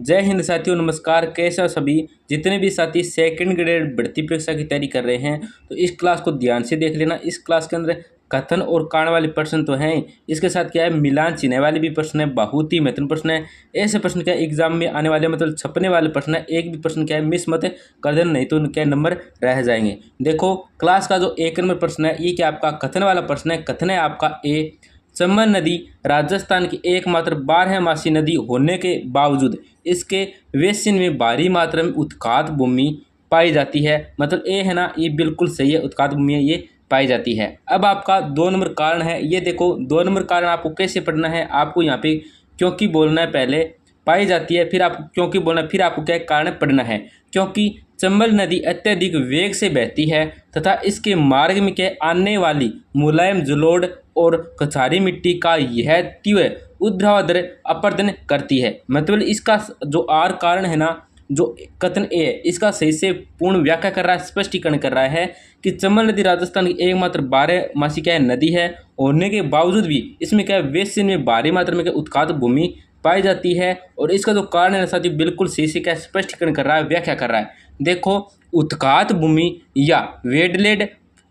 जय हिंद साथियों, नमस्कार। कैसे हो सभी? जितने भी साथी सेकंड ग्रेड भर्ती परीक्षा की तैयारी कर रहे हैं तो इस क्लास को ध्यान से देख लेना। इस क्लास के अंदर कथन और कारण वाले प्रश्न तो हैं, इसके साथ क्या है, मिलान चिन्ह वाले भी प्रश्न है। बहुत ही महत्वपूर्ण प्रश्न है। ऐसे प्रश्न क्या एग्जाम में आने वाले मतलब छपने वाले प्रश्न है। एक भी प्रश्न क्या है मिस मत कर देना, नहीं तो उनके नंबर रह जाएंगे। देखो क्लास का जो 1 नंबर प्रश्न है ये क्या आपका कथन वाला प्रश्न है। कथन है आपका ए, चंबल नदी राजस्थान की एकमात्र 12मासी नदी होने के बावजूद इसके बेसिन में भारी मात्रा में उत्खात भूमि पाई जाती है। मतलब ए है ना, ये बिल्कुल सही है, उत्खात भूमि है, ये पाई जाती है। अब आपका 2 नंबर कारण है, ये देखो 2 नंबर कारण आपको कैसे पढ़ना है। आपको यहाँ पे क्योंकि बोलना है, पहले पाई जाती है, फिर आपको क्योंकि बोलना है, फिर आपको क्या कारण पढ़ना है। क्योंकि चंबल नदी अत्यधिक वेग से बहती है तथा इसके मार्ग में क्या आने वाली मुलायम जलोढ़ और कछारी मिट्टी का यह तीव्र ऊर्ध्वाधर अपर्दन करती है। मतलब इसका जो आर कारण है ना, जो कथन ए है, इसका सही से पूर्ण व्याख्या कर रहा है, स्पष्टीकरण कर रहा है कि चंबल नदी राजस्थान की एकमात्र 12मासी क्या है नदी है होने के बावजूद भी इसमें क्या है बेसिन में भारी मात्रा में क्या उत्खात भूमि पाई जाती है। और इसका जो कारण है साथियों बिल्कुल सही से क्या स्पष्टीकरण कर रहा है, व्याख्या कर रहा है। देखो उत्खात भूमि या वेडलैंड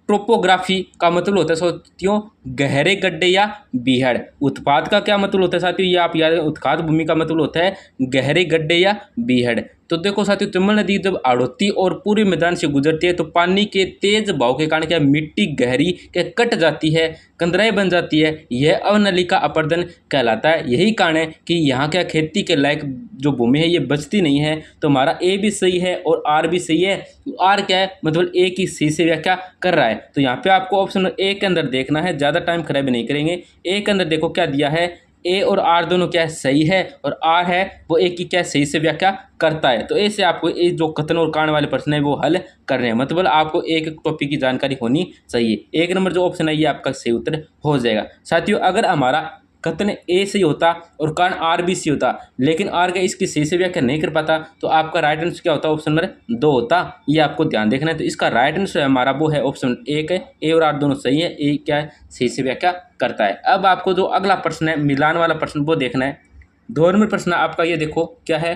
टोपोग्राफी का मतलब होता है साथियों गहरे गड्ढे या बीहड़। उत्पाद का क्या मतलब होता है साथियों, ये आप याद, उत्खात भूमि का मतलब होता है गहरे गड्ढे या बीहड़। तो देखो साथियों चंबल नदी जब आड़ोती और पूरे मैदान से गुजरती है तो पानी के तेज बहाव के कारण क्या मिट्टी गहरी क्या कट जाती है, कंदराएं बन जाती है। यह अवनलिका अपर्दन कहलाता है। यही कारण है कि यहाँ क्या खेती के लायक जो भूमि है ये बचती नहीं है। तो हमारा ए भी सही है और आर भी सही है। आर क्या है, मतलब ए की सही से व्याख्या कर रहा है। तो यहाँ पे आपको ऑप्शन ए के अंदर देखना है, ज़्यादा टाइम खराब नहीं करेंगे। ए के अंदर देखो क्या दिया है, ए और आर दोनों क्या है सही है, और आर है वो ए की क्या सही से व्याख्या करता है। तो ए से आपको ये जो कथन और कारण वाले प्रश्न है वो हल करने हैं। मतलब आपको एक टॉपिक की जानकारी होनी चाहिए। 1 नंबर जो ऑप्शन है ये आपका सही उत्तर हो जाएगा। साथियों अगर हमारा कथन ए सही होता और कारण आर भी सही होता, लेकिन आर का इसकी सही से व्याख्या नहीं कर पाता, तो आपका राइट आंसर क्या होता, ऑप्शन नंबर 2 होता। ये आपको ध्यान देखना है। तो इसका राइट आंसर हमारा वो है ऑप्शन 1 है। ए और आर दोनों सही है, ए क्या है सही से व्याख्या करता है। अब आपको जो अगला प्रश्न है मिलान वाला प्रश्न वो देखना है। 2 नंबर प्रश्न आपका ये देखो क्या है,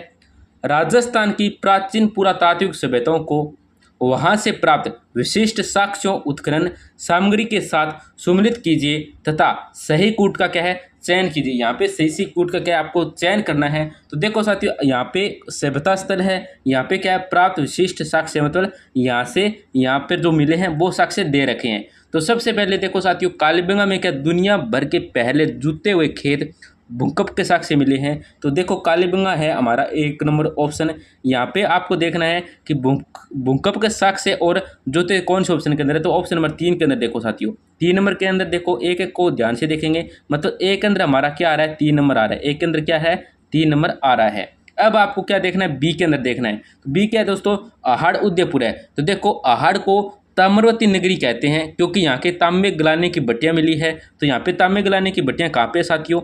राजस्थान की प्राचीन पुरातात्विक सभ्यताओं को वहां से प्राप्त विशिष्ट साक्ष्यों उत्खनन सामग्री के साथ सम्मिलित कीजिए तथा सही कूट का क्या है चयन कीजिए। यहाँ पे सही कूट का क्या है आपको चयन करना है। तो देखो साथियों यहाँ पे सभ्यता स्थल है, यहाँ पे क्या है प्राप्त विशिष्ट साक्ष्य, मतलब यहाँ से यहाँ पे जो मिले हैं वो साक्ष्य दे रखे हैं। तो सबसे पहले देखो साथियों कालीबंगा में क्या दुनिया भर के पहले जुते हुए खेत भूकंप के साक्ष्य मिले हैं। तो देखो कालीबंगा है हमारा 1 नंबर ऑप्शन। यहाँ पे आपको देखना है कि भूकंप के साक्ष्य और जोते कौन से ऑप्शन के अंदर है। तो ऑप्शन नंबर 3 के अंदर देखो साथियों, 3 नंबर के अंदर देखो, एक एक को ध्यान से देखेंगे। मतलब एक के अंदर हमारा क्या आ रहा है, 3 नंबर आ रहा है। एक के अंदर क्या है 3 नंबर आ रहा है। अब आपको क्या देखना है, बी के अंदर देखना है। तो बी क्या है दोस्तों, आहड़ उदयपुर है। तो देखो आहड़ को ताम्रवती नगरी कहते हैं क्योंकि यहाँ के तांबे गलाने की भट्टियाँ मिली है। तो यहाँ पे तांबे गलाने की भट्टियाँ कहाँ पे साथियों,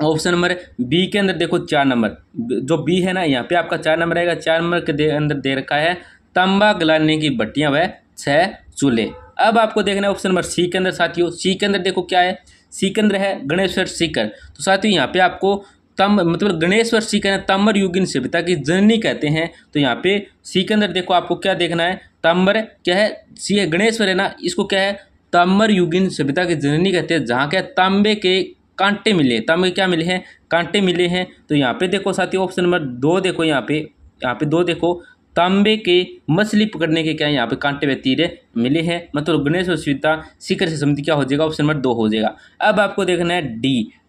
ऑप्शन नंबर बी के अंदर देखो 4 नंबर, जो बी है ना यहाँ पे आपका 4 नंबर आएगा। 4 नंबर के अंदर दे रखा है तांबा गलाने की भट्टियां व 6 चूल्हे। अब आपको देखना है ऑप्शन नंबर सी के अंदर साथियों। सी के अंदर देखो क्या है, सी के अंदर है गणेश्वर सीकर। तो साथियों यहाँ पे आपको मतलब गणेश्वर सीकर ताम्र युगीन सभ्यता की जननी कहते हैं। तो यहाँ पे सी के अंदर देखो आपको क्या देखना है, ताम्र क्या है, सी है गणेश्वर है ना, इसको क्या है ताम्र युगीन सभ्यता की जननी कहते हैं, जहाँ क्या तांबे के कांटे मिले, तांबे क्या मिले हैं कांटे मिले हैं। तो यहाँ पे देखो साथियों ऑप्शन नंबर 2 देखो, यहाँ पे 2 देखो, तांबे के मछली पकड़ने के क्या यहाँ पे कांटे व तीरे मिले हैं। मतलब गणेश और सीता शिखर से संबंधित क्या हो जाएगा, ऑप्शन नंबर 2 हो जाएगा। अब आपको देखना है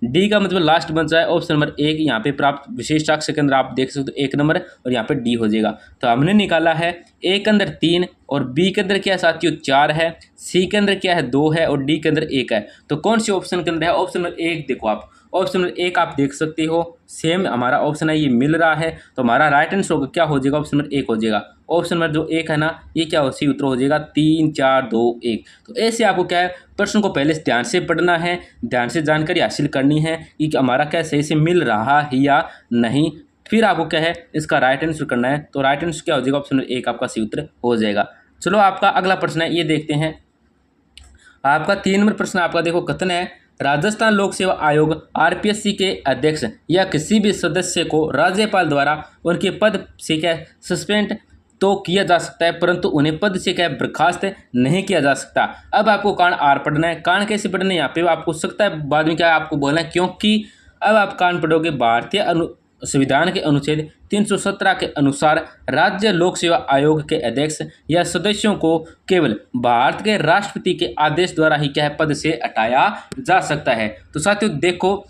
डी का मतलब लास्ट बन जाए ऑप्शन नंबर 1। यहाँ पे प्राप्त विशेष साक्ष्य के अंदर आप देख सकते हो 1 नंबर और यहाँ पे डी हो जाएगा। तो हमने निकाला है ए के अंदर 3 और बी के अंदर क्या है साथियों 4 है, सी के अंदर क्या है 2 है और डी के अंदर 1 है। तो कौन सी ऑप्शन के अंदर है, ऑप्शन नंबर 1 देखो आप, ऑप्शन नंबर 1 आप देख सकते हो सेम हमारा ऑप्शन है ये मिल रहा है। तो हमारा राइट आंसर होगा क्या हो जाएगा, ऑप्शन नंबर 1 हो जाएगा। ऑप्शन नंबर जो 1 है ना ये क्या सही उत्तर हो जाएगा 3 4 2 1। तो ऐसे आपको क्या है प्रश्न को पहले ध्यान से पढ़ना है, ध्यान से जानकारी हासिल करनी है कि हमारा क्या सही से मिल रहा है या नहीं, फिर आपको क्या है इसका राइट आंसर करना है। तो राइट आंसर क्या हो जाएगा, ऑप्शन नंबर 1 आपका सही उत्तर हो जाएगा। चलो आपका अगला प्रश्न है ये देखते हैं। आपका 3 नंबर प्रश्न आपका देखो कथन है, राजस्थान लोक सेवा आयोग आरपीएससी के अध्यक्ष या किसी भी सदस्य को राज्यपाल द्वारा उनके पद से क्या सस्पेंड तो किया जा सकता है, परंतु उन्हें पद से क्या बर्खास्त नहीं किया जा सकता। अब आपको कांड आर पढ़ना है। कांड कैसे पढ़ना है यहाँ पे आपको सकता है बाद में क्या आपको बोलना है, क्योंकि अब आप कांड पढ़ोगे भारतीय संविधान के अनुच्छेद 317 के अनुसार राज्य लोक सेवा आयोग के अध्यक्ष या सदस्यों को केवल भारत के राष्ट्रपति के आदेश द्वारा ही क्या है पद से हटाया जा सकता है। तो साथियों देखो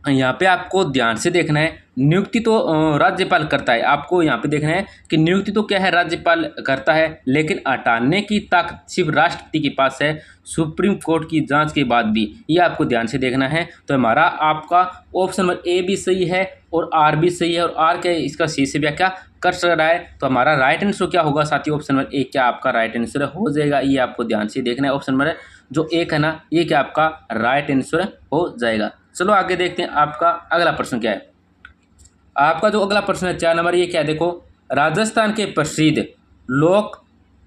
यहाँ पे आपको ध्यान से देखना है, नियुक्ति तो राज्यपाल करता है। आपको यहाँ पे देखना है कि नियुक्ति तो क्या है राज्यपाल करता है, लेकिन हटाने की ताकत सिर्फ राष्ट्रपति के पास है, सुप्रीम कोर्ट की जांच के बाद भी। ये आपको ध्यान से देखना है। तो हमारा आपका ऑप्शन नंबर ए भी सही है और आर भी सही है, और आर क्या इसका सी से व्याख्या कर सक रहा है। तो हमारा राइट आंसर क्या होगा साथियों, ऑप्शन नंबर ए क्या आपका राइट आंसर हो जाएगा। ये आपको ध्यान से देखना है, ऑप्शन नंबर जो एक है ना ये क्या आपका राइट आंसर हो जाएगा। चलो आगे देखते हैं आपका अगला प्रश्न क्या है। आपका जो अगला प्रश्न है 4 नंबर, ये क्या है देखो, राजस्थान के प्रसिद्ध लोक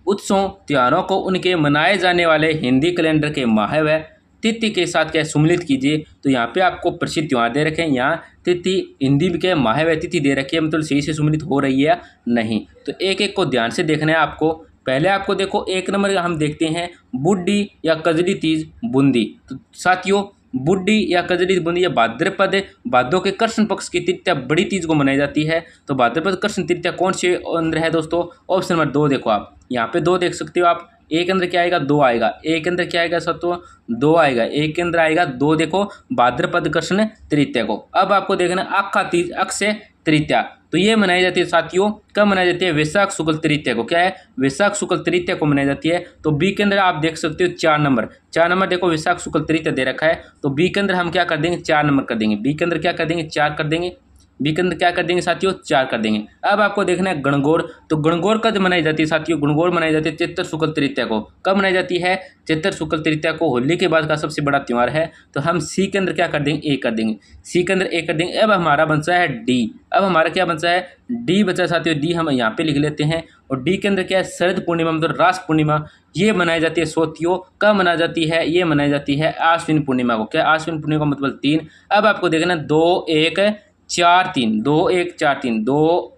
उत्सव त्योहारों को उनके मनाए जाने वाले हिंदी कैलेंडर के माह व तिथि के साथ क्या सम्मिलित कीजिए। तो यहाँ पे आपको प्रसिद्ध त्यौहार दे रखे हैं, यहाँ तिथि हिंदी के माह व तिथि दे रखी है, मतलब सही से सम्मिलित हो रही है या नहीं। तो एक एक को ध्यान से देखना है आपको। पहले आपको देखो 1 नंबर हम देखते हैं बुड्ढी या कजरी तीज बूंदी। तो साथियों बुड्ढी या कजरी बूंदी या भाद्रपद भादों के कृष्ण पक्ष की तृतीया बड़ी तीज को मनाई जाती है। तो भाद्रपद कृष्ण तृतीया कौन से अंदर है दोस्तों, ऑप्शन नंबर 2 देखो आप यहाँ पे 2 देख सकते हो आप। एक अंदर क्या आएगा 2 आएगा, एक अंदर क्या आएगा साथियों 2 आएगा, एक के अंदर आएगा 2 देखो भाद्रपद कृष्ण तृतीया को। अब आपको देखना अक्खा तीज अक्षय तृतीया, तो ये मनाई जाती है साथियों, कब मनाई जाती है, वैशाख शुक्ल तृतीया को। क्या है, वैशाख शुक्ल तृतीया को मनाई जाती है। तो बी के अंदर आप देख सकते हो 4 नंबर, 4 नंबर देखो वैशाख शुक्ल तृतीया दे रखा है। तो बी के अंदर हम क्या कर देंगे 4 नंबर कर देंगे, बी के अंदर क्या कर देंगे 4 कर देंगे, बी के अंदर क्या कर देंगे साथियों 4 कर देंगे। अब आपको देखना है गणगौर, तो गणगौर कब मनाई जाती है साथियों, गणगौर मनाई जाती है चैत्र शुक्ल तृतीया को। कब मनाई जाती है, चैत्र शुक्ल तृतीया को, होली के बाद का सबसे बड़ा त्यौहार है। तो हम सी के अंदर क्या कर देंगे ए कर देंगे, सी के अंदर ए कर देंगे। अब हमारा बचा है डी, अब हमारा क्या बचा है डी बचा साथियों, डी हम यहाँ पे लिख लेते हैं। और डी के अंदर क्या है शरद पूर्णिमा मतलब रास पूर्णिमा, ये मनाई जाती है साथियों, कब मनाई जाती है, ये मनाई जाती है आश्विन पूर्णिमा को। क्या आश्विन पूर्णिमा का मतलब 3। अब आपको देखना 2 1 4 3, 2 1 4 3, 2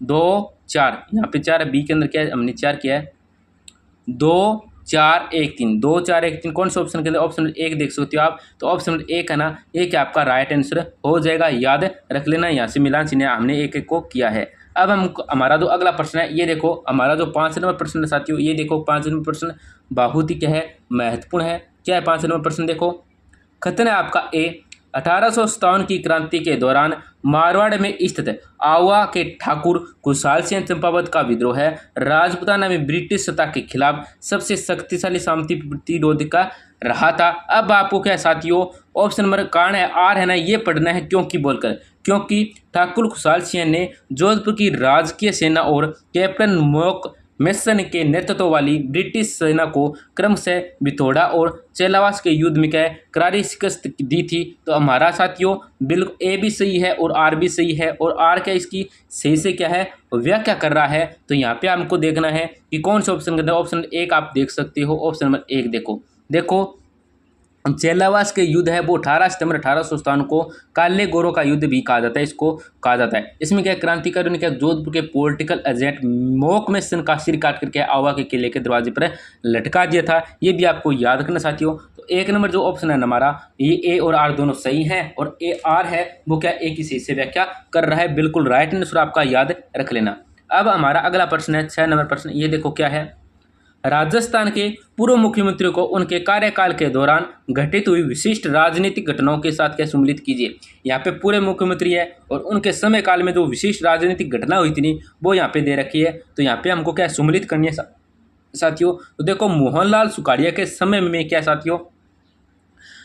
2 4, यहाँ पे 4 है, बी के अंदर क्या है हमने 4 किया है, 2 4 1 3, 2 4 1 3 कौन सा ऑप्शन के अंदर, ऑप्शन 1 देख सकते हो आप। तो ऑप्शन 1 है ना ये क्या आपका राइट आंसर हो जाएगा, याद रख लेना। यहाँ से मिलान चिन्ह हमने एक एक को किया है। अब हम हमारा जो अगला प्रश्न है ये देखो, हमारा जो 5 नंबर प्रश्न है साथियों, ये देखो 5 नंबर प्रश्न बहुत ही क्या है महत्वपूर्ण है। क्या है 5 नंबर प्रश्न देखो, कथन है आपका ए 1857 की क्रांति के दौरान मारवाड़ में स्थित आवा के ठाकुर खुशहाल सिंह चंपावत का विद्रोह है राजपूताना में ब्रिटिश सत्ता के खिलाफ सबसे शक्तिशाली सामंती प्रतिरोध का रहा था। अब आपको क्या साथियों ऑप्शन नंबर कारण है आर है ना ये पढ़ना है, क्योंकि बोलकर, क्योंकि ठाकुर खुशहाल सिंह ने जोधपुर की राजकीय सेना और कैप्टन मोक मेसन के नेतृत्व वाली ब्रिटिश सेना को क्रमशः बिथोड़ा और चेलावास के युद्ध में क्या करारी शिकस्त दी थी। तो हमारा साथियों बिल्कुल ए भी सही है और आर भी सही है, और आर क्या इसकी सही से क्या है व्याख्या कर रहा है। तो यहाँ पे हमको देखना है कि कौन सा ऑप्शन करना है। ऑप्शन 1 आप देख सकते हो, ऑप्शन नंबर 1 देखो चेलावास के युद्ध है वो 18 सितंबर 1857 को काले गोरों का युद्ध भी कहा जाता है, इसको कहा जाता है। इसमें क्या क्रांतिकारियों ने क्या जोधपुर के पॉलिटिकल एजेंट मोक मेसन का सिर काट करके आवा के किले के दरवाजे पर लटका दिया था। ये भी आपको याद रखना साथियों। तो 1 नंबर जो ऑप्शन है हमारा ये ए और आर दोनों सही है, और ए आर है वो क्या एक ही सही से व्याख्या कर रहा है, बिल्कुल राइट आंसर आपका याद रख लेना। अब हमारा अगला प्रश्न है 6 नंबर प्रश्न, ये देखो क्या है, राजस्थान के पूर्व मुख्यमंत्री को उनके कार्यकाल के दौरान घटित हुई विशिष्ट राजनीतिक घटनाओं के साथ क्या सम्मिलित कीजिए। यहाँ पे पूरे मुख्यमंत्री है और उनके समय काल में जो विशिष्ट राजनीतिक घटना हुई थी वो यहाँ पे दे रखी है। तो यहाँ पे हमको क्या सम्मिलित करनी है साथियों। तो देखो मोहनलाल सुखाड़िया के समय में क्या साथियों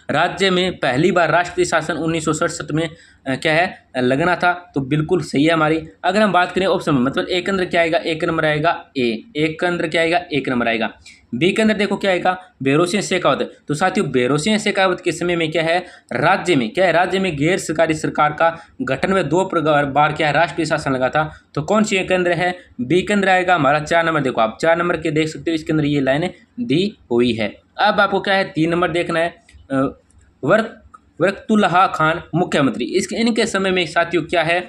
राज्य में पहली बार राष्ट्रीय शासन 1967 में क्या है लगना था। तो बिल्कुल सही है हमारी। अगर हम बात करें ऑप्शन में मतलब ए के अंदर क्या आएगा, एक नंबर आएगा ए, एक के अंदर क्या आएगा एक नंबर आएगा। बी के अंदर देखो क्या आएगा बेरोसिंह शेखावत। तो साथियों बेरोसिंह शेखावत के समय में क्या है राज्य में क्या है, राज्य में गैर सरकारी सरकार का गठन में 2 बार क्या है राष्ट्रीय शासन लगा था। तो कौन सी के अंदर है, बी के अंदर आएगा हमारा 4 नंबर। देखो आप 4 नंबर के देख सकते हो, इसके अंदर ये लाइन दी हुई है। अब आपको क्या है 3 नंबर देखना है। वरकतुल्लाह खान मुख्यमंत्री। इसके इनके समय में साथियों क्या है,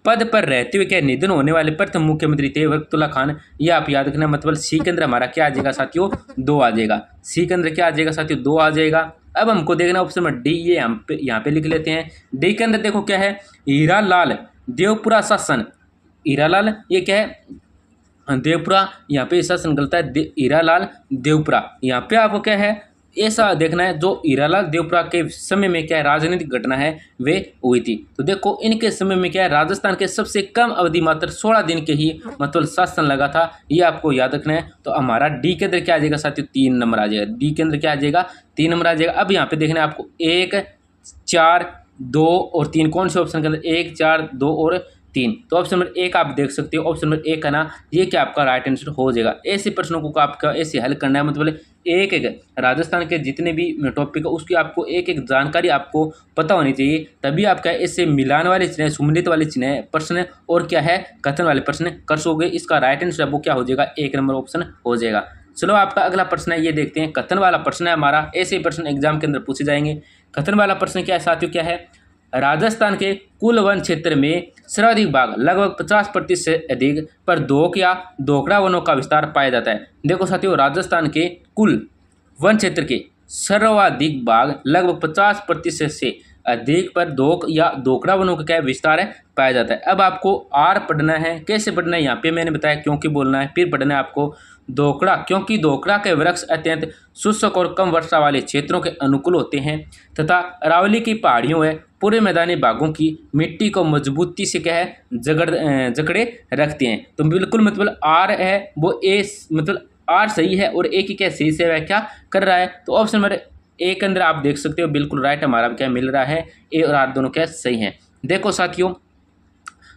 पद पर रहते हुए क्या निधन होने वाले प्रथम मुख्यमंत्री थे वरकतुल्लाह खान। ये आप याद रखना, मतलब सी के अंदर हमारा क्या आ जाएगा साथियों, 2 आ जाएगा। सी के अंदर क्या आ जाएगा साथियों, 2 आ जाएगा। अब हमको देखना ऑप्शन नंबर डी, ये यहाँ पे लिख लेते हैं। डी के अंदर देखो क्या है, हीरालाल देवपुरा शासन। हीरालाल ये क्या है, देवपुरा, यहाँ पे शासन गलत है, हीरालाल देवपुरा। यहाँ पे आपको क्या है, ऐसा देखना है जो हीरालाल देवपुरा के समय में क्या है राजनीतिक घटना है वे हुई थी। तो देखो इनके समय में क्या है, राजस्थान के सबसे कम अवधि मात्र 16 दिन के ही मतलब शासन लगा था, ये आपको याद रखना है। तो हमारा डी के अंदर क्या आ जाएगा साथियों, 3 नंबर आ जाएगा। डी के अंदर क्या आ जाएगा, 3 नंबर आ जाएगा। अब यहाँ पे देखना है आपको 1, 4, 2 और 3 कौन से ऑप्शन के अंदर, 1, 4, 2 और 3। तो ऑप्शन नंबर 1 आप देख सकते हो, ऑप्शन नंबर 1 है ना, ये क्या आपका राइट आंसर हो जाएगा। ऐसे प्रश्नों को आपका ऐसे हल करना है, मतलब एक एक राजस्थान के जितने भी टॉपिक है उसकी आपको एक एक जानकारी आपको पता होनी चाहिए, तभी आप क्या ऐसे मिलान वाले चिन्ह, सुमेलित वाले चिन्ह प्रश्न और क्या है कथन वाले प्रश्न कर सकोगे। इसका राइट आंसर वो क्या हो जाएगा, 1 नंबर ऑप्शन हो जाएगा। चलो आपका अगला प्रश्न है, ये देखते हैं। कथन वाला प्रश्न है हमारा, ऐसे प्रश्न एग्जाम के अंदर पूछे जाएंगे। कथन वाला प्रश्न क्या है साथियों, क्या है, राजस्थान के कुल वन क्षेत्र में सर्वाधिक भाग लगभग 50% से अधिक पर दोक या दोकड़ा वनों का विस्तार पाया जाता है। देखो साथियों, राजस्थान के कुल वन क्षेत्र के सर्वाधिक भाग लगभग 50% से अधिक पर दोक या दोकड़ा वनों का क्या विस्तार है पाया जाता है। अब आपको आर पढ़ना है, कैसे पढ़ना है यहाँ पे मैंने बताया, क्योंकि बोलना है। फिर पढ़ना है आपको दोकड़ा, क्योंकि दोकड़ा के वृक्ष अत्यंत शुष्क और कम वर्षा वाले क्षेत्रों के अनुकूल होते हैं तथा अरावली की पहाड़ियों व पूरे मैदानी भागों की मिट्टी को मजबूती से क्या है जकड़े रखते हैं। तो बिल्कुल मतलब आर है वो ए, मतलब आर सही है और ए की क्या सही से व्याख्या कर रहा है। तो ऑप्शन नंबर ए के अंदर आप देख सकते हो बिल्कुल राइट हमारा क्या मिल रहा है, ए और आर दोनों क्या सही हैं। देखो साथियों,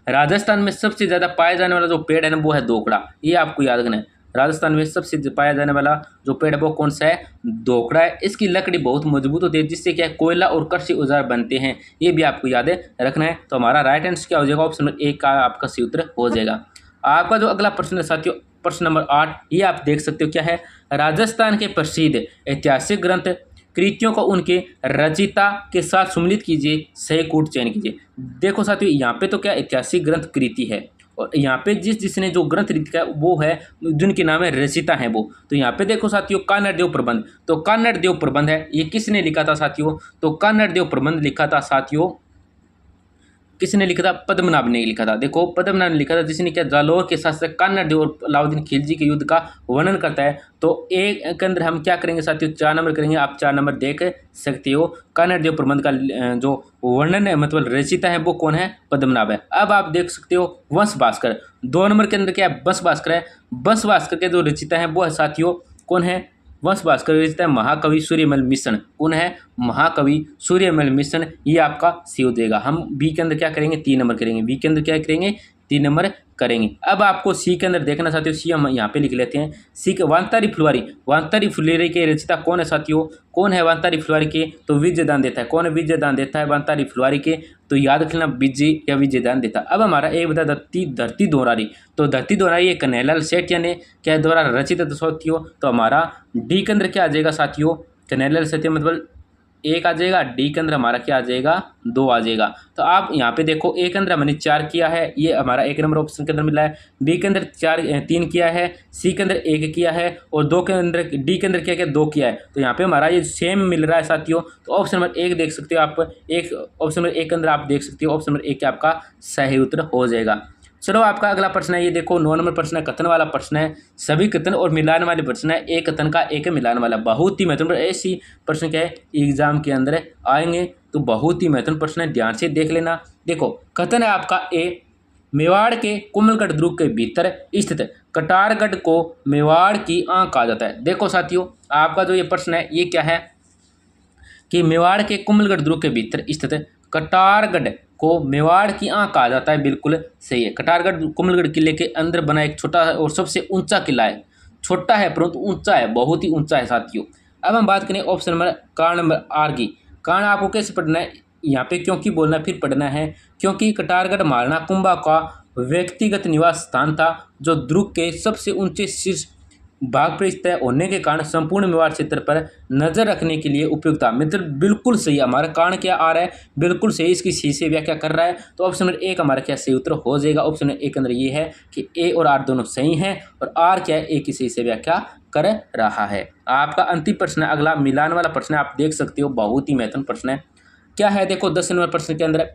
राजस्थान में सबसे ज़्यादा पाया जाने वाला जो पेड़ है ना वो है दोकड़ा, ये आपको याद रखना है। राजस्थान में सबसे पाया जाने वाला जो पेड़ है वो कौन सा है, दोकड़ा है। इसकी लकड़ी बहुत मजबूत होती है जिससे क्या कोयला और कृषि औजार बनते हैं, ये भी आपको याद रखना है। तो हमारा राइट आंसर क्या हो जाएगा, ऑप्शन नंबर ए का आपका सही उत्तर हो जाएगा। आपका जो अगला प्रश्न है साथियों, प्रश्न नंबर 8, ये आप देख सकते हो क्या है, राजस्थान के प्रसिद्ध ऐतिहासिक ग्रंथ कृतियों को उनके रचयिता के साथ सम्मिलित कीजिए, सही कूट चयन कीजिए। देखो साथियों, यहाँ पे तो क्या ऐतिहासिक ग्रंथ कृति है और यहाँ पे जिसने जो ग्रंथ लिखा है वो है जिनके नाम है रचयिता है वो। तो यहाँ पे देखो साथियों, कान्हड़ देव प्रबंध, तो कान्हड़ देव प्रबंध है, ये किसने लिखा था साथियों, तो कान्हड़ देव प्रबंध लिखा था साथियों, किसने लिखा था, पद्मनाभ ने लिखा था। देखो पद्मनाभ ने लिखा था, जिसने क्या जालौर के शासक कान्हड़ देव और अलाउद्दीन खिलजी के युद्ध का वर्णन करता है। तो एक के अंदर हम क्या करेंगे साथियों, 4 नंबर करेंगे, आप 4 नंबर देख सकते हो। कान्हड़ देव प्रबंध का जो वर्णन है मतलब रचयिता है वो कौन है, पद्मनाभ है। अब आप देख सकते हो वंश भास्कर, 2 नंबर के अंदर क्या है, वंश भास्कर है। वंश भास्कर के जो रचयिता है वो है साथियों कौन है, वंश भास्कर रचयिता है महाकवि सूर्यमल मिश्र। कौन है, महाकवि सूर्यमल मिश्र, ये आपका सी हो जाएगा। हम बी के अंदर क्या करेंगे, 3 नंबर करेंगे, बी के अंदर क्या करेंगे, 3 नंबर करेंगे। अब आपको सी के अंदर देखना साथियों, सी हम यहाँ पे लिख लेते हैं। सी के वांतारी फुलवारी, वांतारी फुलवारी के रचयिता कौन है साथियों, कौन है वांतारी फुलवारी के, तो विजयदान देता है। कौन है, विजयदान देता है वांतारी फुलवारी के, तो याद रखना विजय या विजयदान देता। अब हमारा एक बता धरती दोहरारी, तो धरती दोहरारी ये कन्हैयालाल सेठिया ने क्या द्वारा रचित साथियों। तो हमारा डी के अंदर क्या आ जाएगा साथियों, कन्हैयालाल सेठिया मतलब 1 आ जाएगा, डी के अंदर हमारा क्या आ जाएगा, 2 आ जाएगा। तो आप यहाँ पे देखो, ए के अंदर हमने 4 किया है, ये हमारा 1 नंबर ऑप्शन के अंदर मिला है। बी के अंदर 3 किया है, सी के अंदर 1 किया है और 2 के अंदर, डी के अंदर क्या किया, 2 किया है। तो यहाँ पे हमारा ये सेम मिल रहा है साथियों। तो ऑप्शन नंबर 1 देख सकते हो आप, ऑप्शन नंबर 1 के अंदर आप देख सकते हो, ऑप्शन नंबर 1 आपका सही उत्तर हो जाएगा। चलो आपका अगला प्रश्न है, ये देखो 9 नंबर प्रश्न है, कथन वाला प्रश्न है। सभी कथन और मिलान वाले प्रश्न है, एक कथन का एक मिलान वाला। बहुत ही महत्वपूर्ण ऐसी प्रश्न क्या है एग्जाम के अंदर आएंगे, तो बहुत ही महत्वपूर्ण प्रश्न है, ध्यान से देख लेना। देखो कथन है आपका ए, मेवाड़ के कुमलगढ़ दुर्ग के भीतर स्थित कटारगढ़ को मेवाड़ की आंख कहा जाता है। देखो साथियों, आपका जो ये प्रश्न है ये क्या है कि मेवाड़ के कुमलगढ़ दुर्ग के भीतर स्थित कटारगढ़ को मेवाड़ की आंख कहा जाता है, बिल्कुल सही है। कटारगढ़ कुमलगढ़ किले के अंदर बना एक छोटा और सबसे ऊंचा किला है, छोटा है परंतु ऊंचा है, बहुत ही ऊंचा है साथियों। अब हम बात करें ऑप्शन नंबर कारण नंबर आर की। कारण आपको कैसे पढ़ना है यहाँ पे, क्योंकि बोलना फिर पढ़ना है, क्योंकि कटारगढ़ महाराणा कुंभा का व्यक्तिगत निवास स्थान था जो दुर्ग के सबसे ऊंचे शीर्ष भाग पृष्ठ तय होने के कारण संपूर्ण व्यवहार क्षेत्र पर नजर रखने के लिए उपयुक्तता। मतलब बिल्कुल सही, हमारा कारण क्या आ रहा है, बिल्कुल सही, इसकी सी से व्याख्या कर रहा है। तो ऑप्शन नंबर एक हमारा क्या सही उत्तर हो जाएगा। ऑप्शन नंबर एक के अंदर ये है कि ए और आर दोनों सही हैं और आर क्या है, ए की सही से व्याख्या कर रहा है। आपका अंतिम प्रश्न है अगला, मिलान वाला प्रश्न है, आप देख सकते हो, बहुत ही महत्वपूर्ण प्रश्न है। क्या है देखो 10 नंबर प्रश्न के अंदर,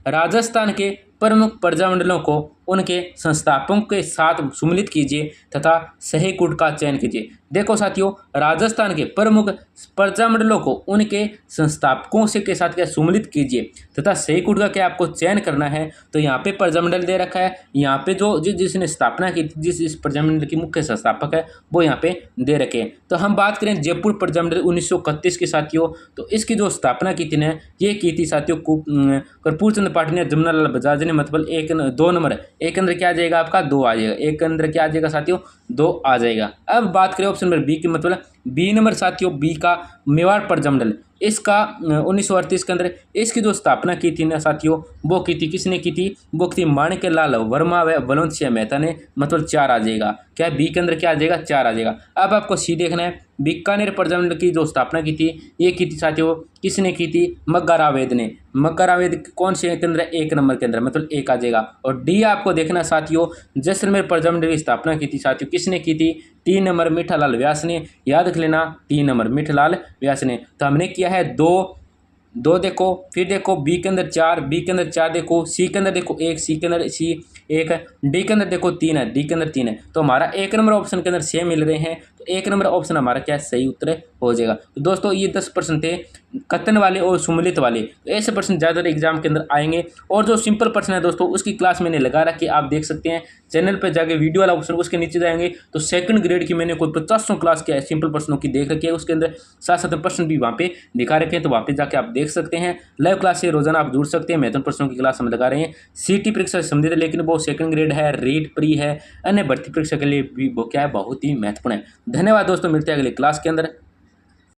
राजस्थान के प्रमुख प्रजामंडलों को उनके संस्थापकों के साथ सम्मिलित कीजिए तथा सही कूट का चयन कीजिए। देखो साथियों, राजस्थान के प्रमुख प्रजामंडलों को उनके संस्थापकों से के साथ क्या सम्मिलित कीजिए तथा सही कूट का क्या आपको चयन करना है। तो यहाँ पे प्रजामंडल दे रखा है, यहाँ पे जो जिसने स्थापना की, जिस इस प्रजामंडल की मुख्य संस्थापक है वो यहाँ पे दे रखे हैं। तो हम बात करें जयपुर प्रजामंडल 1931 की साथियों, तो इसकी जो स्थापना की थी ना, ये की थी साथियों कर्पूर चंद पाटिल ने, जमुनालाल बजाज ने। मतलब एक 2 नंबर, एक अंदर क्या आ जाएगा आपका 2 आ जाएगा, एक अंदर क्या आ जाएगा साथियों 2 आ जाएगा। अब बात करें ऑप्शन नंबर बी की, मतलब बी नंबर साथियों, बी का मेवाड़ प्रजामंडल, इसका 1938 के अंदर इसकी जो स्थापना की थी ना साथियों, वो की थी, किसने की थी, वो की थी माणिक लाल वर्मा व बलवंत सिंह मेहता ने। मतलब 4 आ जाएगा, क्या बी के अंदर क्या आ जाएगा 4 आ जाएगा। अब आपको सी देखना है, बीकानेर प्रजामंडल की जो स्थापना की थी, ये की थी साथियों, किसने की थी, मग्गा राव वैद ने। मग्गा राव वैद कौन से के अंदर, 1 नंबर के अंदर, मतलब 1 आ जाएगा। और डी आपको देखना साथियों, जैसलमेर प्रजामंडल की स्थापना की थी साथियों, किसने की थी, 3 नंबर मीठालाल व्यास ने। याद रख लेना 3 नंबर मीठालाल व्यास ने। तो हमने किया है 2 देखो, फिर देखो बी के अंदर 4, बी के अंदर 4 देखो, सी के अंदर देखो 1, सी के अंदर सी 1 है, डी के अंदर देखो 3 है, डी के अंदर 3 है। तो हमारा 1 नंबर ऑप्शन के अंदर 6 मिल रहे हैं, तो 1 नंबर ऑप्शन हमारा क्या सही उत्तर हो जाएगा। तो दोस्तों ये 10 प्रश्न थे कथन वाले और सुमिलित वाले, तो ऐसे प्रश्न ज़्यादातर एग्जाम के अंदर आएंगे। और जो सिंपल प्रश्न है दोस्तों, उसकी क्लास मैंने लगा रखी, आप देख सकते हैं चैनल पर जाके वीडियो वाला ऑप्शन, उसके नीचे जाएंगे तो सेकंड ग्रेड की मैंने कोई 50 क्लास क्या है सिंपल प्रश्नों की देख रखी है, उसके अंदर साथ साथ प्रश्न भी वहाँ पे दिखा रखे हैं, तो वहाँ पे जाके आप देख सकते हैं। लाइव क्लास से रोजाना आप जुड़ सकते हैं, महत्वपूर्ण प्रश्नों की क्लास हम लगा रहे हैं। सीटी परीक्षा से संबंधित, लेकिन वो सेकंड ग्रेड है, रीट प्री है, अन्य भर्ती परीक्षा के लिए भी वो क्या है बहुत ही महत्वपूर्ण है। धन्यवाद दोस्तों, मिलते हैं अगली क्लास के अंदर।